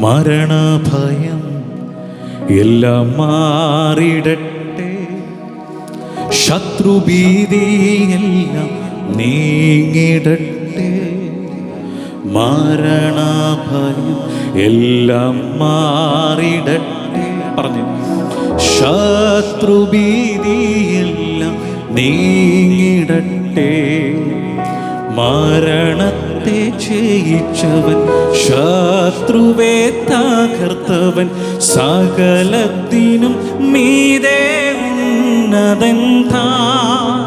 മരണഭയം എല്ലാം മാറിടട്ടെ, ശത്രുഭീതിയെല്ലാം നീങ്ങിടട്ടെ. മരണഭയം എല്ലാം മാറിടട്ടെ. പറഞ്ഞു, ശത്രുഭീതിയെല്ലാം നീങ്ങിടട്ടെ. മരണത്തെ ജയിച്ചവൻ, ശത്രുവെ തകർത്തവൻ, സകലത്തിനും മീതെ ഉന്നതൻ താൻ.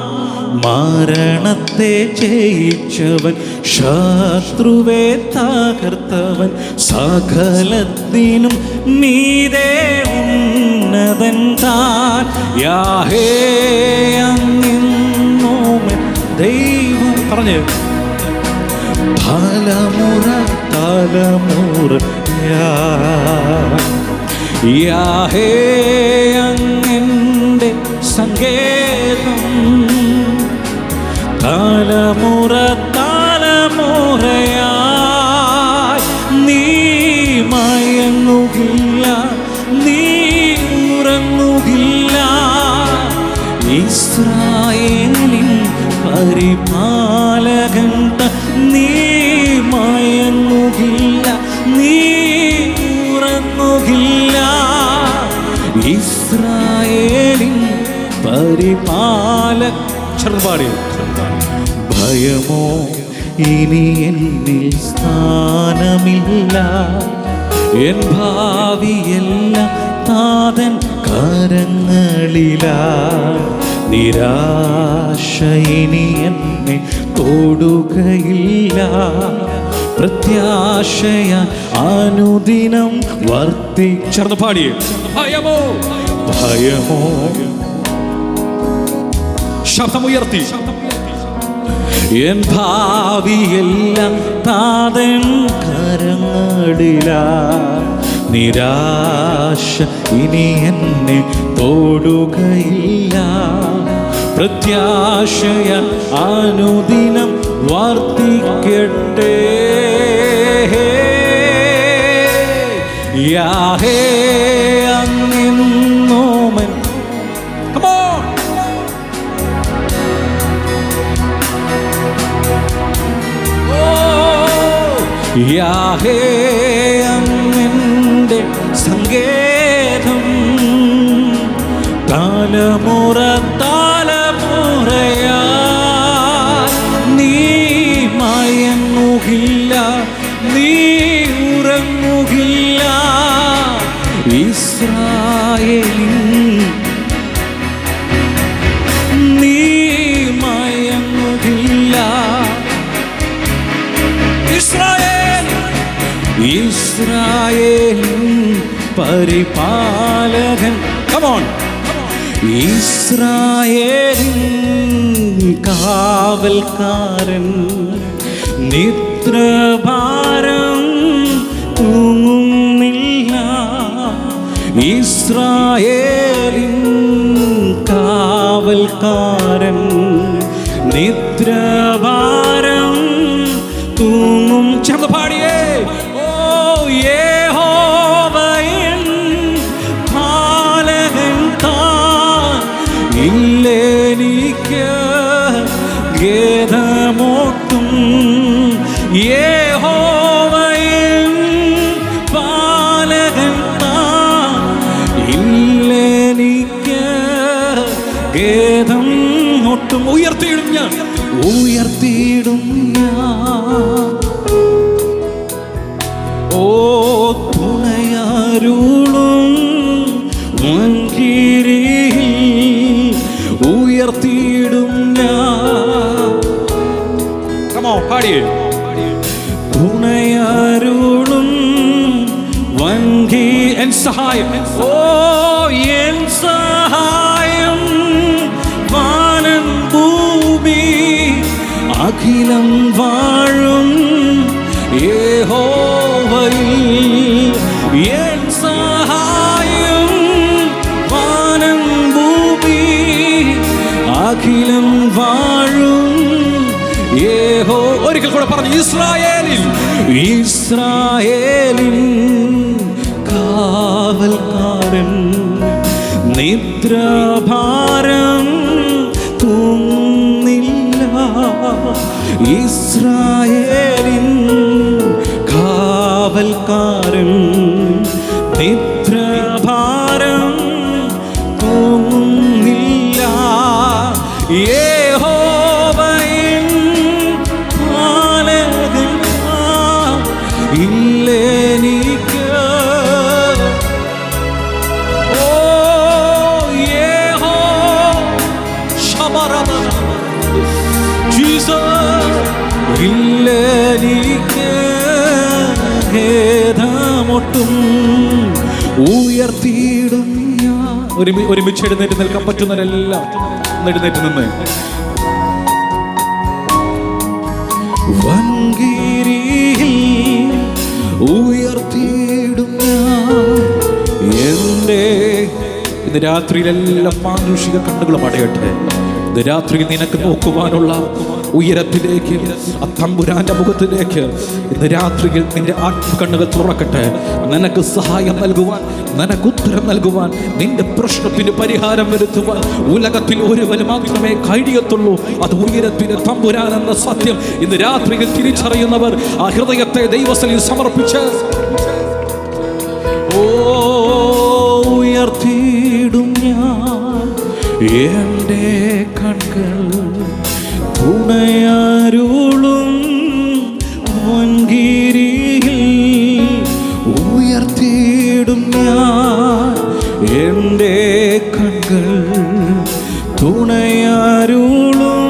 മരണത്തെ ജയിച്ചവൻ, ശത്രുവെ തകർത്തവൻ, സകലത്തിനും മീതെ ഉന്നതൻ താൻ. യാഹേ അങ്ങിന്നോമൻ ദൈവം. പറഞ്ഞു, തലമുറ യാഹേ അങ്ങന്റെ സങ്കേതം. തലമുറ തലമുറയായി നീ മയങ്ങുകില്ല, നീ ഉറങ്ങുകില്ല. ഇസ്രായേലിൻ പരിപാലകൻ നീ മയങ്ങുകില്ല, നീ ഉറങ്ങുകില്ല. ഇസ്രായേലിൻ പരിപാലകൻ. ചെറുപാടി. ഭയമോ ഇനി എന്നിൽ സ്ഥാനമില്ല, എൻ ഭാവിയെല്ലാം താതൻ കരങ്ങളില. നിരാശ ഇനി എന്നെ തൊടുകയില്ല, പ്രത്യാശയ അനുദിനം വർദ്ധിച്ചർന്ന് പാടിയേ. ഭയമോ ഭയമോ ശബ്ദമുയർത്തി. എൻ ഭാവിയെല്ലാം താതൻ കരങ്ങളില. നിരാശ ഇനി എന്നെ തൊടുകയില്ല, പ്രത്യാശയ അനുദിനം വർദ്ധിക്കട്ടെ. യാഹേ അങ്ങിന്നോമൻ. യാഹേ അങ്ങന്റെ സങ്കേതം. തലമുറ തലമുറയാ നീ മയങ്ങുകില്ല, നീ ഉറങ്ങുകില്ല. ഇസ്രായേലിൻ നീ മയങ്ങുകില്ല. ഇസ്രായേലിൻ പരിപാലകൻ. കമോൺ. ഇസ്രായേലിൻ കാവൽക്കാരൻ, നിദ്രഭാരം തൂങ്ങുന്നില്ല. ഇസ്രായേലിൻ കാവൽക്കാരൻ, നിദ്രഭാരം തൂങ്ങും. ചേർന്ന് പാടിയേ. യഹോവയൻ പാലകൻ താൻ, ഇല്ലെനിക്ക് ഖേദമൊട്ടും. യഹോവയൻ പാലകൻ താൻ, ഇല്ലെനിക്ക് ഖേദം ഒട്ടും. ഉയർത്തിയിടും ഞാൻ, ഉയർത്തിയിടും ഞാൻ. ഓ തുണയാരുളും മഞ്ചിരിയിൽ ഉയർത്തിയിടും ഞാൻ. തുണയാരുളും വഞ്ചി എൻ സഹായം. ഓ എൻ സഹായം വാനം ഭൂമി അഖിലം വാഴും യഹോവയിൽ. എൻ സഹായം വാനം ഭൂമി അഖിലം വാഴും യഹോ. ഒരിക്കൽ കൂടെ പറഞ്ഞു, ഇസ്രായേലിൽ ഇസ്രായേലിൻ കാവൽക്കാരൻ നിദ്രാഭാരം തൂങ്ങില്ല. ഇസ്രായേലിൻ കാവൽക്കാരൻ നിദ്രാഭാരം തൂങ്ങില്ല. യഹോവയിൻ പാലകൻ ഇല്ലെനിക്ക്. Oh Jesus ഇല്ലെനിക്ക് ഖേദമൊട്ടും. ഉയർത്തിയിടും ഞാൻ. ഒരുമിച്ച് എഴുന്നേറ്റ് നിൽക്കാൻ പറ്റുന്നവരെല്ലാം എഴുന്നേറ്റ് നിന്ന്. വൻകിരിയിൽ ഉയർത്തിയിടും ഞാൻ എൻ്റെ. ഇന്ന് രാത്രിയിലെല്ലാം മാനുഷിക കണ്ണുകളും അടയട്ടെ. ഇന്ന് രാത്രിയിൽ നിനക്ക് നോക്കുവാനുള്ള ഉയരത്തിലേക്ക്, ആ തമ്പുരാന്റെ മുഖത്തിലേക്ക് ഇന്ന് രാത്രിയിൽ നിന്റെ ആത്മകണ്ണുകൾ തുറക്കട്ടെ. നിനക്ക് സഹായം നൽകുവാൻ, നിനക്ക് ഉത്തരം നൽകുവാൻ, നിന്റെ പ്രശ്നത്തിന് പരിഹാരം വരുത്തുവാൻ ഉലകത്തിൽ ഒരുവന് മാത്രമേ കഴിയത്തുള്ളൂ. അത് ഉയരത്തിന് തമ്പുരാൻ എന്ന സത്യം ഇന്ന് രാത്രിയിൽ തിരിച്ചറിയുന്നവർ ആ ഹൃദയത്തെ ദൈവസന്നിധിയിൽ സമർപ്പിച്ച് ഉയർത്തിയിടും ഞാൻ എൻ്റെ കണ്ണുകൾ. തുണയാരുളും വൻകിരിയിൽ ഉയർത്തിയിടും ഞാൻ എൻ്റെ കണ്ണുകൾ. തുണയാരുളും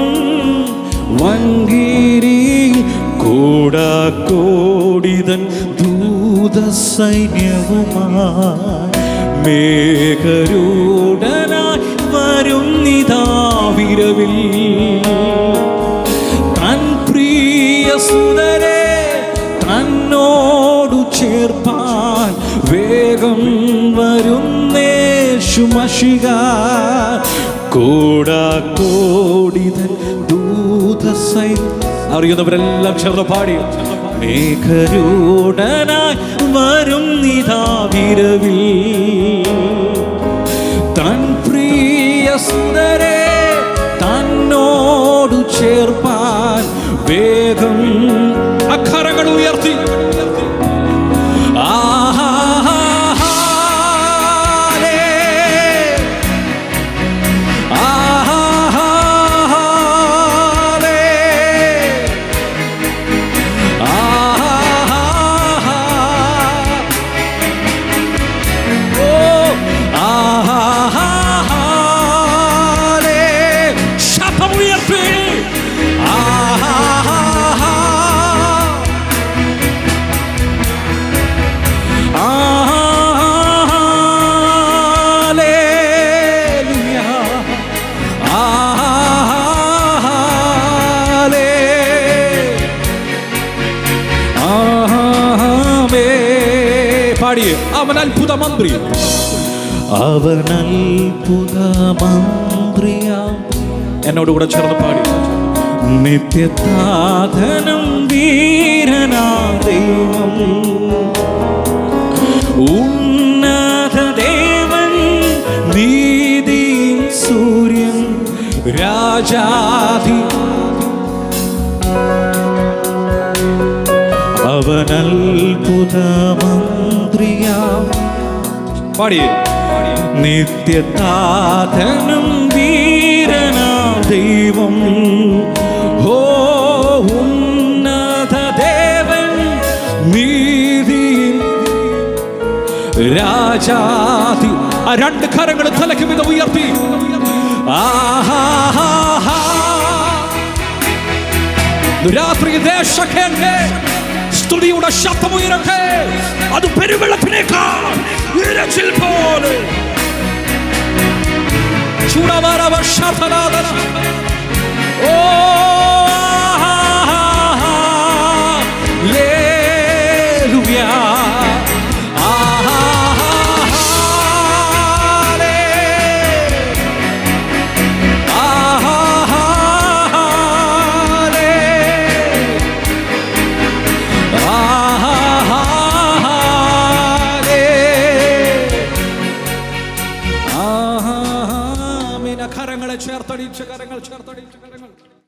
വൻകിരിയിൽ കോടാകോടിതൻ ദൂതസൈന്യവുമായി മേഘരൂഢനായി വരുന്നിതാ വിരവിൽ. തൻ പ്രിയ സുതരെ തന്നോടു ചേർപ്പാൻ വേഗം വരുന്നേശു മശിഹ. കോടാകോടിതൻ ദൂതസൈന്യം. അറിയുന്നവരെല്ലാം ചേർന്ന് പാടി. മേഘരൂഢനായി വരുന്നിതാ വിരവിൽ. തൻ പ്രിയ സുതരെ തന്നോടു ചേർപ്പാൻ വേഗം. അക്കരങ്ങൾ ഉയർത്തി അവൻ അത്ഭുത മന്ത്രി. അവൻ അത്ഭുത മന്ത്രിയ. എന്നോടുകൂടെ ചേർന്ന് പാടി. നിത്യസാധനം വീരനാ ദൈവം ഉന്നത ദേവൻ നീതിൻ സൂര്യൻ രാജാധി. അവൻ അത്ഭുത മന്ത്രിയാ. പാടിയേ. നിത്യസാധനം വീരനാ ദൈവം. ഓ ഉന്നത ദേവൻ നീതിൻ രാജാധി. ആ രണ്ട് കരങ്ങൾ തലയ്ക്ക് മീതെ ഉയർത്തി. രാത്രി ദേശക്കേണ്ടേ സ്തുതിയുടെ ശബ്ദമുയരട്ടെ. അത് പെരുവെള്ളത്തിനേക്കാൾ ഇരച്ചിൽ പോലെ. ഓ ലേലുയാ. കരങ്ങളെ ചേർത്തടിച്ച് കരങ്ങൾ